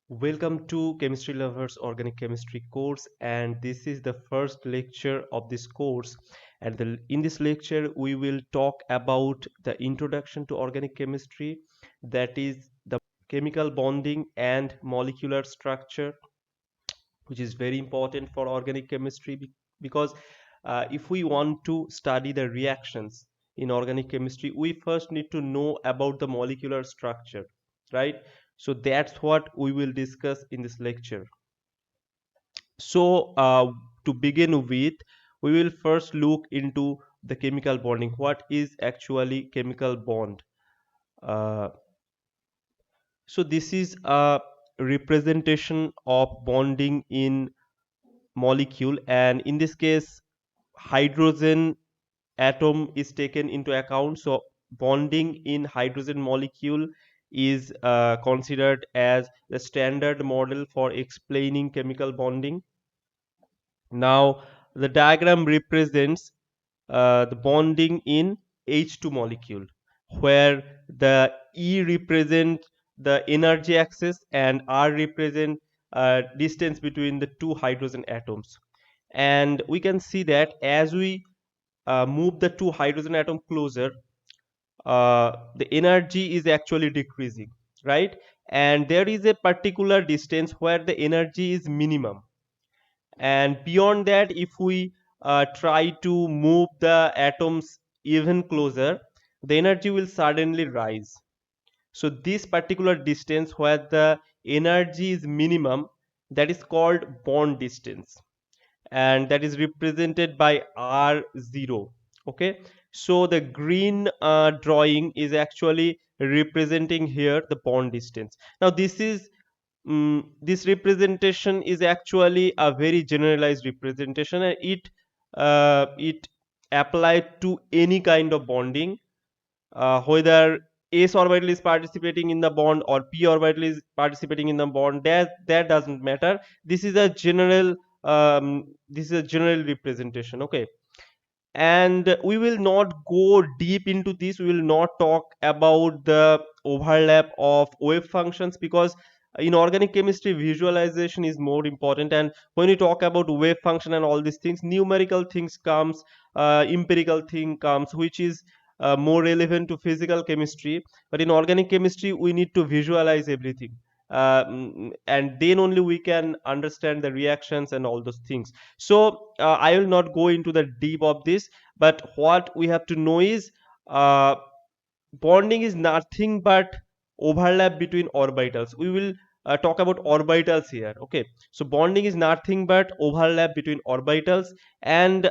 Welcome to Chemistry Lovers Organic Chemistry course, and this is the first lecture of this course. And in this lecture, we will talk about the introduction to organic chemistry, that is the chemical bonding and molecular structure, which is very important for organic chemistry because if we want to study the reactions in organic chemistry, we first need to know about the molecular structure, right? So that's what we will discuss in this lecture. So to begin with, we will first look into the chemical bonding. What is actually chemical bond? Uh, so this is a representation of bonding in molecule, and in this case hydrogen atom is taken into account. So bonding in hydrogen molecule is considered as the standard model for explaining chemical bonding. Now the diagram represents the bonding in H2 molecule, where the E represent the energy axis and R represent distance between the two hydrogen atoms. And we can see that as we move the two hydrogen atom closer, the energy is actually decreasing, right? And there is a particular distance where the energy is minimum, and beyond that, if we try to move the atoms even closer, the energy will suddenly rise. So this particular distance where the energy is minimum, that is called bond distance, and that is represented by r0. Okay, so the green drawing is actually representing here the bond distance. Now this representation is actually a very generalized representation, and it applied to any kind of bonding, whether s orbital is participating in the bond or p orbital is participating in the bond. That doesn't matter. This is a general representation. Okay, and we will not go deep into this. We will not talk about the overlap of wave functions, because in organic chemistry visualization is more important, and when you talk about wave function and all these things, numerical things comes, empirical thing comes, which is more relevant to physical chemistry. But in organic chemistry we need to visualize everything, and then only we can understand the reactions and all those things. So I will not go into the deep of this, but what we have to know is uh, bonding is nothing but overlap between orbitals. We will talk about orbitals here. Okay, so bonding is nothing but overlap between orbitals. And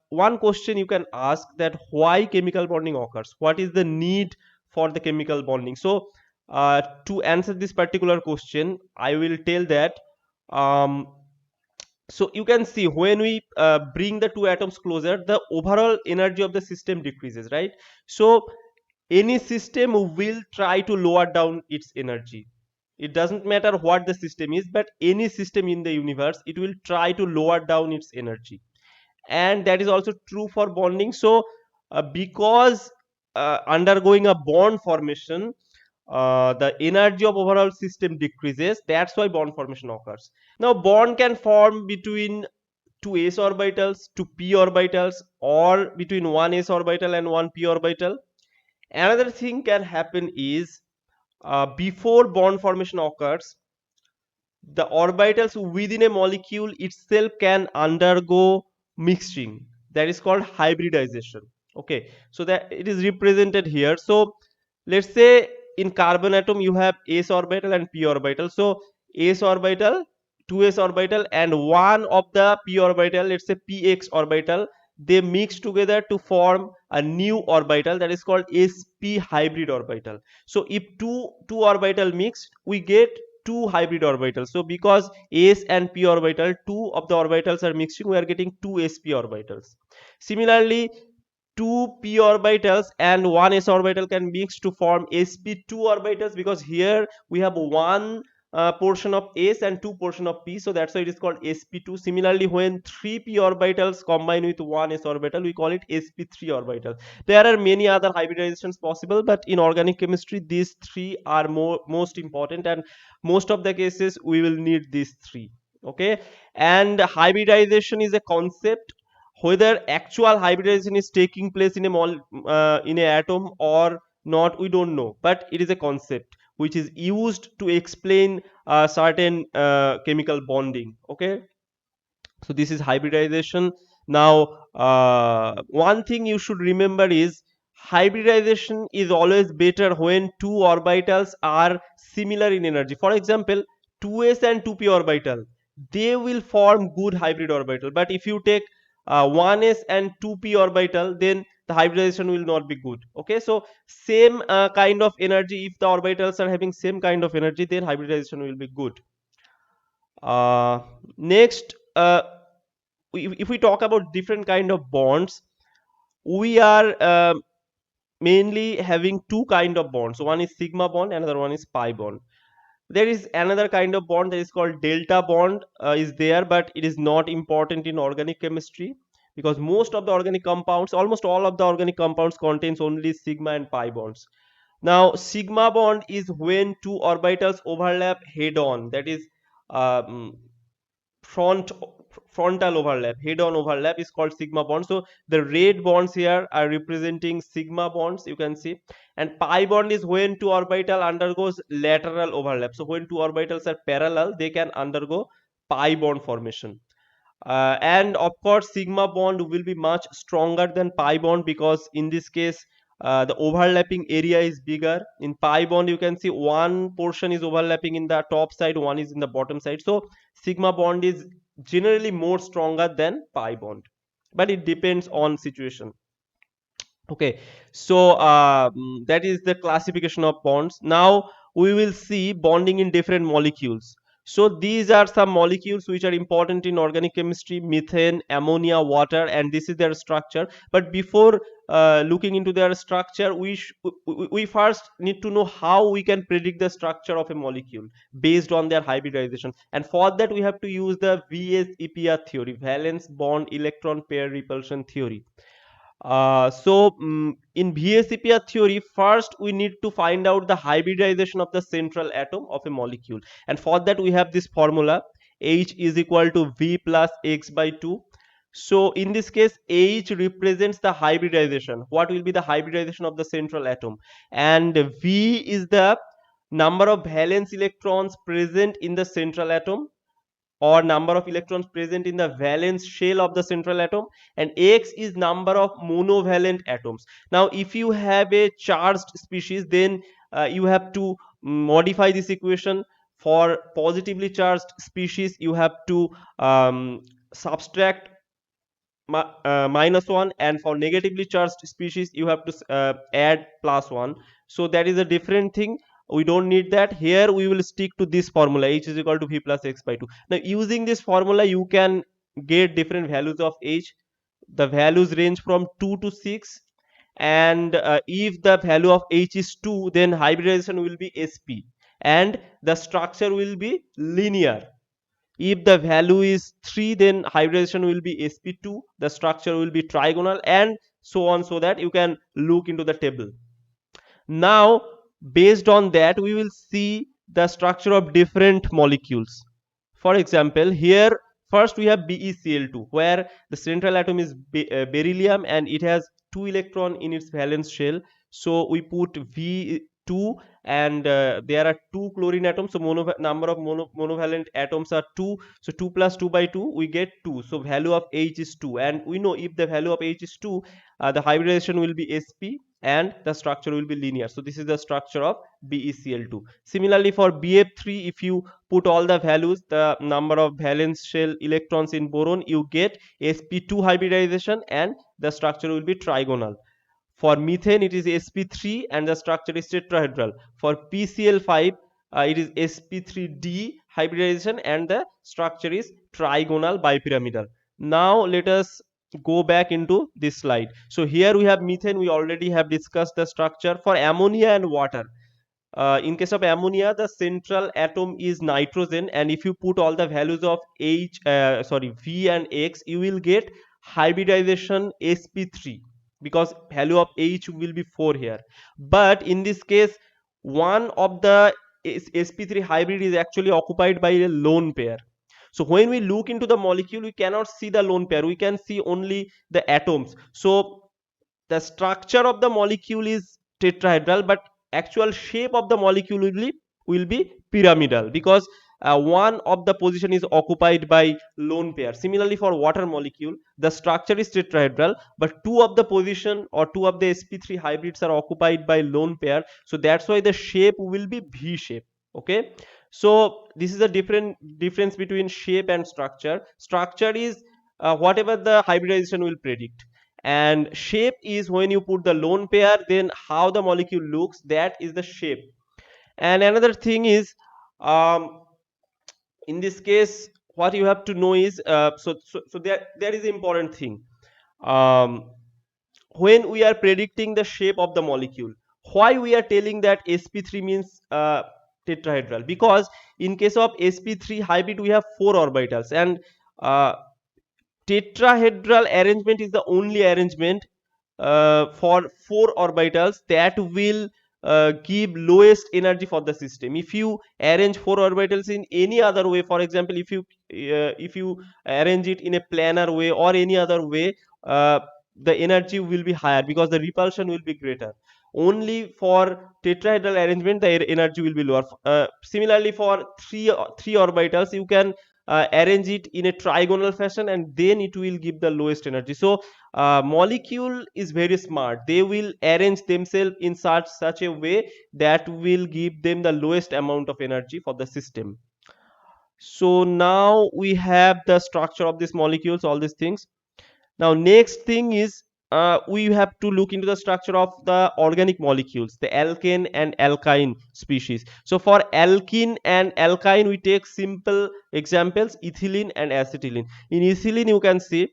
one question you can ask, that why chemical bonding occurs, what is the need for the chemical bonding? So to answer this particular question, I will tell that, um, so you can see, when we bring the two atoms closer, the overall energy of the system decreases, right? So any system will try to lower down its energy. It doesn't matter what the system is, but any system in the universe, it will try to lower down its energy. And that is also true for bonding. So because undergoing a bond formation, the energy of overall system decreases. That's why bond formation occurs. Now bond can form between two s orbitals, two p orbitals, or between one s orbital and one p orbital. Another thing can happen is, before bond formation occurs, the orbitals within a molecule itself can undergo mixing. That is called hybridization. Okay, so that it is represented here. So let's say in carbon atom you have s orbital and p orbital. So s orbital, 2s orbital, and one of the p orbital, let's say px orbital, they mix together to form a new orbital, that is called sp hybrid orbital. So if two orbital mixed, we get two hybrid orbitals. So because s and p orbital, two of the orbitals are mixing, we are getting two sp orbitals. Similarly, two p orbitals and one s orbital can mix to form sp2 orbitals, because here we have one portion of S and 2 portion of P, so that's why it is called sp2. Similarly, when 3 p orbitals combine with 1 s orbital, we call it sp3 orbital. There are many other hybridizations possible, but in organic chemistry these three are most important, and most of the cases we will need these three. Okay, and hybridization is a concept. Whether actual hybridization is taking place in a in a atom or not, we don't know, but it is a concept which is used to explain certain chemical bonding. Okay, so this is hybridization. Now one thing you should remember is hybridization is always better when two orbitals are similar in energy. For example, 2s and 2p orbital, they will form good hybrid orbital, but if you take 1s and 2p orbital, then the hybridization will not be good. Okay, so same kind of energy, if the orbitals are having same kind of energy, then hybridization will be good. Next, if we talk about different kind of bonds, we are mainly having two kind of bonds. So one is sigma bond, another one is pi bond. There is another kind of bond that is called delta bond is there, but it is not important in organic chemistry, because most of the organic compounds, almost all of the organic compounds, contains only sigma and pi bonds. Now sigma bond is when two orbitals overlap head on, that is um, front frontal overlap, head on overlap is called sigma bond. So the red bonds here are representing sigma bonds, you can see. And pi bond is when two orbital undergoes lateral overlap. So when two orbitals are parallel, they can undergo pi bond formation. And of course sigma bond will be much stronger than pi bond, because in this case the overlapping area is bigger. In pi bond you can see one portion is overlapping in the top side, one is in the bottom side. So sigma bond is generally more stronger than pi bond, but it depends on situation. Okay, so that is the classification of bonds. Now we will see bonding in different molecules. So these are some molecules which are important in organic chemistry: methane, ammonia, water, and this is their structure. But before looking into their structure, we first need to know how we can predict the structure of a molecule based on their hybridization. And for that we have to use the VSEPR theory, valence bond electron pair repulsion theory. In VSEPR theory, first we need to find out the hybridization of the central atom of a molecule, and for that we have this formula: H is equal to V plus X by 2. So in this case, H represents the hybridization. What will be the hybridization of the central atom? And V is the number of valence electrons present in the central atom, or number of electrons present in the valence shell of the central atom, and X is number of monovalent atoms. Now if you have a charged species, then you have to modify this equation. For positively charged species you have to subtract -1, and for negatively charged species you have to add +1. So that is a different thing, we don't need that. Here we will stick to this formula: H is equal to V plus X by 2. Now using this formula you can get different values of H. The values range from 2 to 6, and if the value of H is 2, then hybridization will be sp, and the structure will be linear. If the value is 3, then hybridization will be sp2, the structure will be trigonal, and so on, so that you can look into the table. Now based on that we will see the structure of different molecules. For example, here first we have BeCl2, where the central atom is beryllium and it has 2 electron in its valence shell. So we put V2, and there are 2 chlorine atoms, so number of monovalent atoms are 2. So 2 plus 2 by 2, we get 2. So value of H is 2, and we know if the value of H is 2, the hybridization will be sp and the structure will be linear. So this is the structure of BeCl2. Similarly for BF3, if you put all the values, the number of valence shell electrons in boron, you get sp2 hybridization, and the structure will be trigonal. For methane it is sp3 and the structure is tetrahedral. For PCl5 it is sp3d hybridization and the structure is trigonal bipyramidal. Now let us go back into this slide. So here we have methane, we already have discussed the structure. For ammonia and water, In case of ammonia, the central atom is nitrogen, and if you put all the values of V and X, you will get hybridization sp3, because value of H will be 4 here. But in this case, one of the sp3 hybrid is actually occupied by a lone pair. So when we look into the molecule, we cannot see the lone pair, we can see only the atoms. So the structure of the molecule is tetrahedral, but actual shape of the molecule will be pyramidal, because one of the position is occupied by lone pair. Similarly, for water molecule, the structure is tetrahedral, but two of the position or two of the sp3 hybrids are occupied by lone pair, so that's why the shape will be V shape. Okay, so this is a difference between shape and structure. Structure is whatever the hybridization will predict, and shape is when you put the lone pair, then how the molecule looks, that is the shape. And another thing is, um, in this case, what you have to know is, so there is an important thing. um, when we are predicting the shape of the molecule, why we are telling that sp3 means tetrahedral? Because in case of sp3 hybrid, we have four orbitals, and uh, tetrahedral arrangement is the only arrangement for four orbitals that will give lowest energy for the system. If you arrange four orbitals in any other way, for example, if you arrange it in a planar way or any other way, the energy will be higher because the repulsion will be greater. Only for tetrahedral arrangement, the energy will be lower. Similarly, for three orbitals, you can arrange it in a trigonal fashion, and then it will give the lowest energy. So molecule is very smart, they will arrange themselves in such a way that will give them the lowest amount of energy for the system. So now we have the structure of these molecules, all these things. Now next thing is, we have to look into the structure of the organic molecules, the alkane and alkyne species. So for alkene and alkyne, we take simple examples, ethylene and acetylene. In ethylene, you can see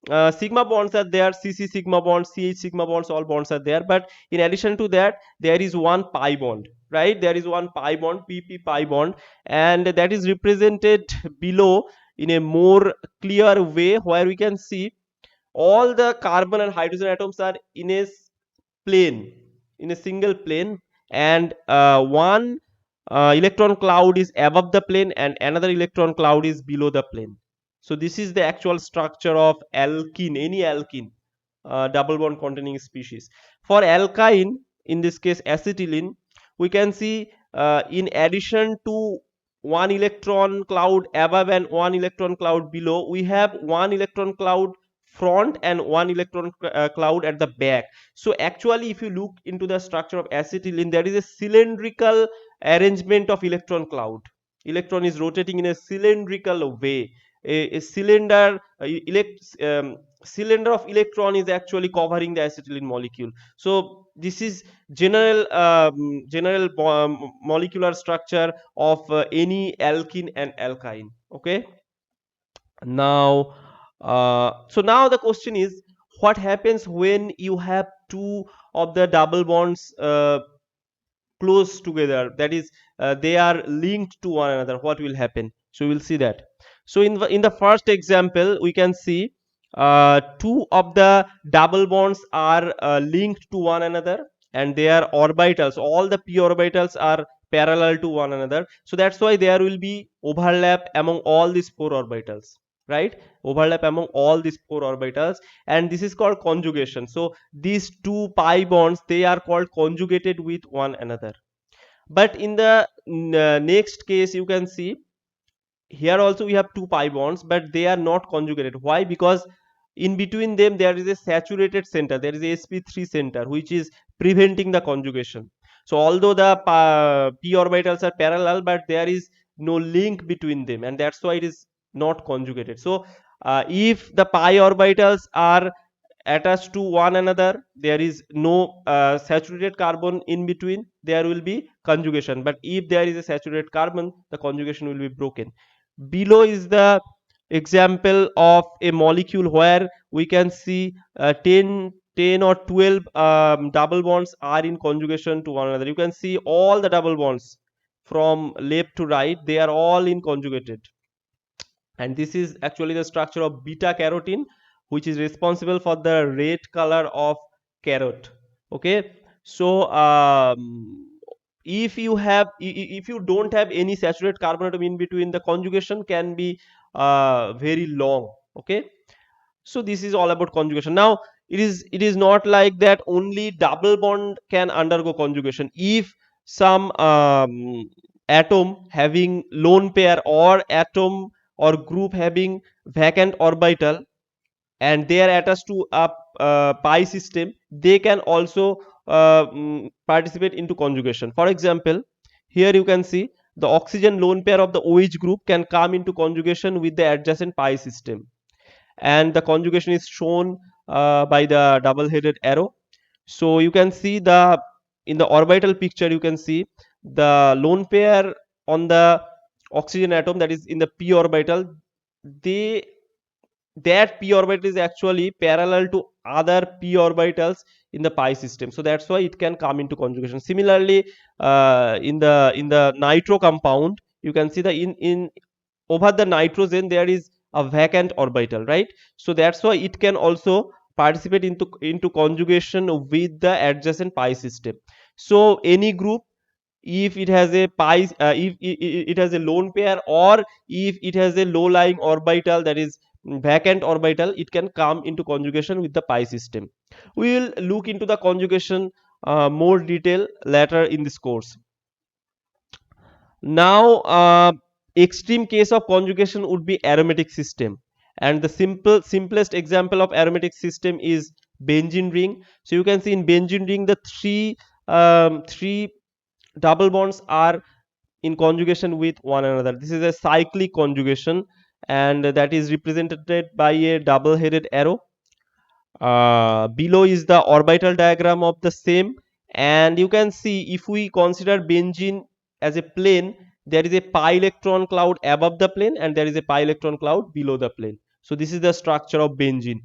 sigma bonds are there, cc sigma bonds, ch sigma bonds, all bonds are there. But in addition to that, there is one pi bond, right? There is one pi bond, pp pi bond, and that is represented below in a more clear way, where we can see all the carbon and hydrogen atoms are in a plane, in a single plane, and one electron cloud is above the plane and another electron cloud is below the plane. So this is the actual structure of alkene, any alkene, double bond containing species. For alkyne, in this case acetylene, we can see, in addition to one electron cloud above and one electron cloud below, we have one electron cloud front and one electron cloud at the back. So actually, if you look into the structure of acetylene, there is a cylindrical arrangement of electron cloud. Electron is rotating in a cylindrical way. A cylinder, cylinder of electron is actually covering the acetylene molecule. So this is general molecular structure of any alkene and alkyne. Okay, now so now the question is, what happens when you have two of the double bonds close together, that is, they are linked to one another? What will happen? So we'll see that. So in the first example, we can see two of the double bonds are linked to one another, and their orbitals, all the p orbitals are parallel to one another. So that's why there will be overlap among all these four orbitals, right? Overlap among all these four orbitals, and this is called conjugation. So these two pi bonds, they are called conjugated with one another. But in the next case, you can see here also we have two pi bonds, but they are not conjugated. Why? Because in between them there is a saturated center, there is a sp3 center, which is preventing the conjugation. So although the p orbitals are parallel, but there is no link between them, and that's why it is not conjugated. So if the pi orbitals are attached to one another, there is no saturated carbon in between, there will be conjugation. But if there is a saturated carbon, the conjugation will be broken. Below is the example of a molecule where we can see 10 10 or 12 double bonds are in conjugation to one another. You can see all the double bonds from left to right, they are all in conjugated. And this is actually the structure of beta carotene, which is responsible for the red color of carrot. Okay, so if you have if you don't have any saturated carbon atom in between, the conjugation can be very long. Okay, so this is all about conjugation. Now it is not like that only double bond can undergo conjugation. If some atom having lone pair, or atom or group having vacant orbital, and they are attached to a pi system, they can also participate into conjugation. For example, here you can see the oxygen lone pair of the OH group can come into conjugation with the adjacent pi system, and the conjugation is shown by the double headed arrow. So you can see the in the orbital picture, you can see the lone pair on the oxygen atom, that is in the p orbital, they that p orbital is actually parallel to other p orbitals in the pi system, so that's why it can come into conjugation. Similarly, in the nitro compound, you can see the in over the nitrogen there is a vacant orbital, right? So that's why it can also participate into conjugation with the adjacent pi system. So any group, if it has a pi if it has a lone pair, or if it has a low lying orbital, that is vacant orbital, it can come into conjugation with the pi system. We will look into the conjugation more detail later in this course. Now, extreme case of conjugation would be aromatic system, and the simplest example of aromatic system is benzene ring. So you can see in benzene ring the three double bonds are in conjugation with one another. This is a cyclic conjugation, and that is represented by a double headed arrow. Below is the orbital diagram of the same, and you can see if we consider benzene as a plane, there is a pi electron cloud above the plane and there is a pi electron cloud below the plane. So this is the structure of benzene.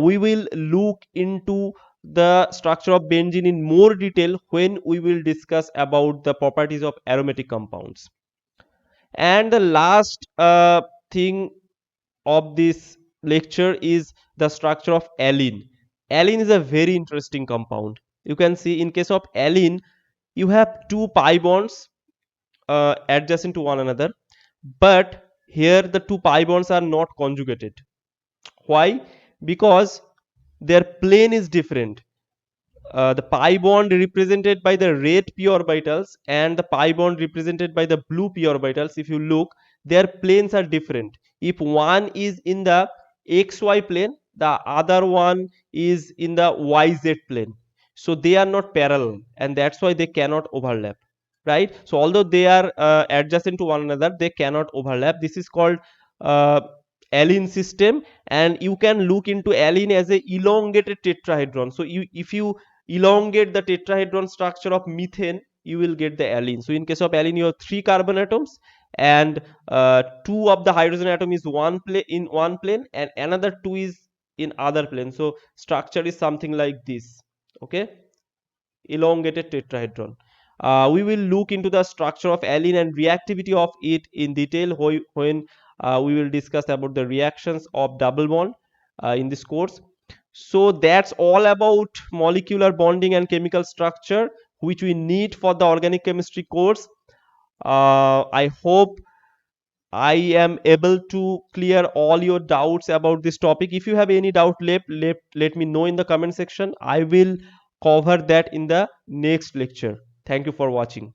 We will look into the structure of benzene in more detail when we will discuss about the properties of aromatic compounds. And the last thing of this lecture is the structure of allene. Allene is a very interesting compound. You can see in case of allene, you have two pi bonds adjacent to one another, but here the two pi bonds are not conjugated. Why? Because their plane is different. The pi bond represented by the red p orbitals and the pi bond represented by the blue p orbitals, if you look, their planes are different. If one is in the xy plane, the other one is in the yz plane, so they are not parallel, and that's why they cannot overlap, right? So although they are adjacent to one another, they cannot overlap. This is called uh, allene system, and you can look into allene as a elongated tetrahedron. So if you elongate the tetrahedron structure of methane, you will get the allene. So in case of allene, you have three carbon atoms, and two of the hydrogen atom is in one plane and another two is in other plane. So structure is something like this. Okay, elongated tetrahedron. We will look into the structure of allene and reactivity of it in detail when we will discuss about the reactions of double bond in this course. So that's all about molecular bonding and chemical structure, which we need for the organic chemistry course. I hope I am able to clear all your doubts about this topic. If you have any doubt left, let me know in the comment section. I will cover that in the next lecture. Thank you for watching.